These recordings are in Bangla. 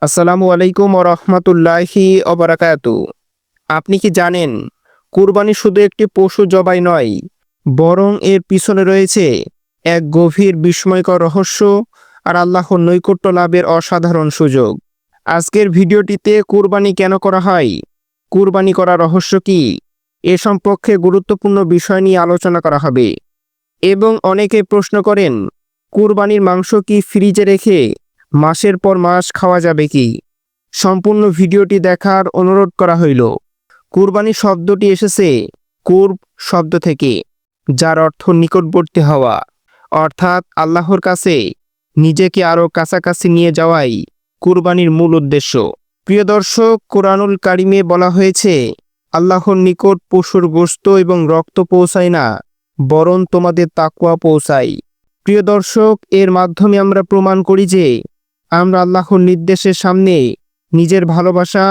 আসসালামু আলাইকুম ওয়া রাহমাতুল্লাহি ওয়া বারাকাতু। আপনি কি জানেন কুরবানি শুধু একটি পশু জবাই নয়, বরং এর পিছনে রয়েছে এক গভীর বিস্ময়কর রহস্য আর আল্লাহর নৈকট্য লাভের অসাধারণ সুযোগ। আজকের ভিডিওটিতে কুরবানি কেন করা হয়, কুরবানি করার রহস্য কি, এ সম্পর্কে গুরুত্বপূর্ণ বিষয় নিয়ে আলোচনা করা হবে। এবং অনেকে প্রশ্ন করেন, কুরবানির মাংস কি ফ্রিজে রেখে মাসের পর মাস খাওয়া যাবে কি? সম্পূর্ণ ভিডিওটি দেখার অনুরোধ করা হইল। কুরবানি শব্দটি এসেছে কুরব শব্দ থেকে, যার অর্থ নিকটবর্তী হওয়া, অর্থাৎ আল্লাহর কাছে নিজেকে আরও কাছাকাছি নিয়ে যাওয়াই কুরবানির মূল উদ্দেশ্য। প্রিয় দর্শক, কোরআনুল কারিমে বলা হয়েছে, আল্লাহর নিকট পশুর গোশত এবং রক্ত পৌঁছায় না, বরং তোমাদের তাকওয়া পৌঁছায়। প্রিয় দর্শক, এর মাধ্যমে আমরা প্রমাণ করি যে আমরা আল্লাহর নির্দেশের সামনে নিজের ভালোবাসা,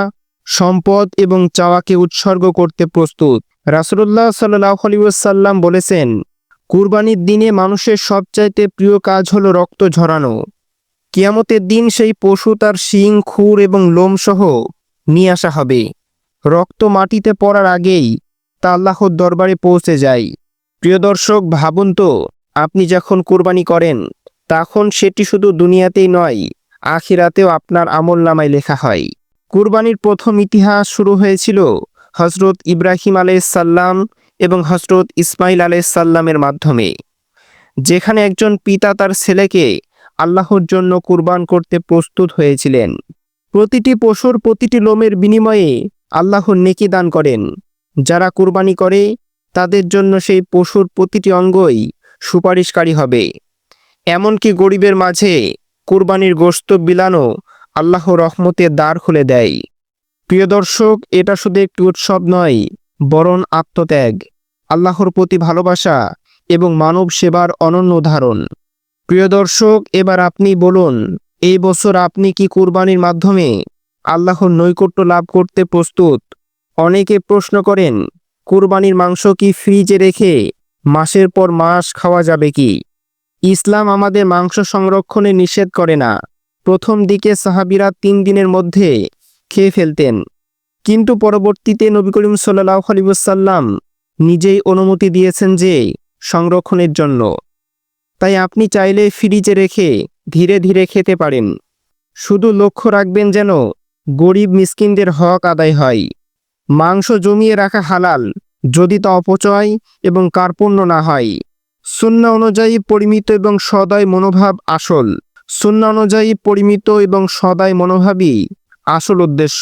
সম্পদ এবং চাওয়াকে উৎসর্গ করতে প্রস্তুত। রাসূলুল্লাহ সাল্লাল্লাহু আলাইহি ওয়াসাল্লাম বলেছেন, কুরবানির দিনে মানুষের সবচাইতে প্রিয় কাজ হলো রক্ত ঝরানো। কিয়ামতের দিন সেই পশু তার শিং, খুর এবং লোম সহ নিয়ে আসা হবে। রক্ত মাটিতে পড়ার আগেই তা আল্লাহর দরবারে পৌঁছে যায়। প্রিয় দর্শক, ভাবুন তো, আপনি যখন কুরবানি করেন তখন সেটি শুধু দুনিয়াতেই নয়, আখিরাতেও আপনার আমলনামায় লেখা হয়। কুরবানির প্রথম ইতিহাস শুরু হয়েছিল হযরত ইব্রাহিম আলাইহিসসালাম এবং হযরত ইসমাইল আলাইহিসসালামের মাধ্যমে, যেখানে একজন পিতা তার ছেলেকে আল্লাহর জন্য কুরবান করতে প্রস্তুত হয়েছিলেন। প্রতিটি পশুর প্রতিটি লোমের বিনিময়ে আল্লাহর নেকি দান করেন। যারা কুরবানি করে তাদের জন্য সেই পশুর প্রতিটি অঙ্গই সুপারিশকারী হবে। এমনকি গরিবের মাঝে কুরবানির গোশত বিলানো আল্লাহর রহমতের দ্বার খুলে দেয়। প্রিয় দর্শক, এটা শুধু একটি উৎসব নয়, বরং আত্মত্যাগ, আল্লাহর প্রতি ভালোবাসা এবং মানব সেবার অনন্য উদাহরণ। প্রিয় দর্শক, এবার আপনি বলুন, এই বছর আপনি কি কুরবানির মাধ্যমে আল্লাহর নৈকট্য লাভ করতে প্রস্তুত? অনেকে প্রশ্ন করেন, কুরবানির মাংস কি ফ্রিজে রেখে মাসের পর মাস খাওয়া যাবে কি? ইসলাম আমাদের মাংস সংরক্ষণে নিষেধ করে না। প্রথম দিকে সাহাবীরা 3 দিনের মধ্যে খেয়ে ফেলতেন, কিন্তু পরবর্তীতে নবী করিম সাল্লাল্লাহু আলাইহি ওয়াসাল্লাম নিজেই অনুমতি দিয়েছেন যে সংরক্ষণের জন্য। তাই আপনি চাইলে ফ্রিজে রেখে ধীরে ধীরে খেতে পারেন। শুধু লক্ষ্য রাখবেন যেন গরিব মিসকিনদের হক আদায় হয়। মাংস জমিয়ে রাখা হালাল, যদি তা অপচয় এবং কার্পণ্য না হয়। সুন্নাহ অনুযায়ী পরিমিত এবং সদয় মনোভাব আসল। সুন্নাহ অনুযায়ী পরিমিত এবং সদয় মনোভাবই আসল উদ্দেশ্য।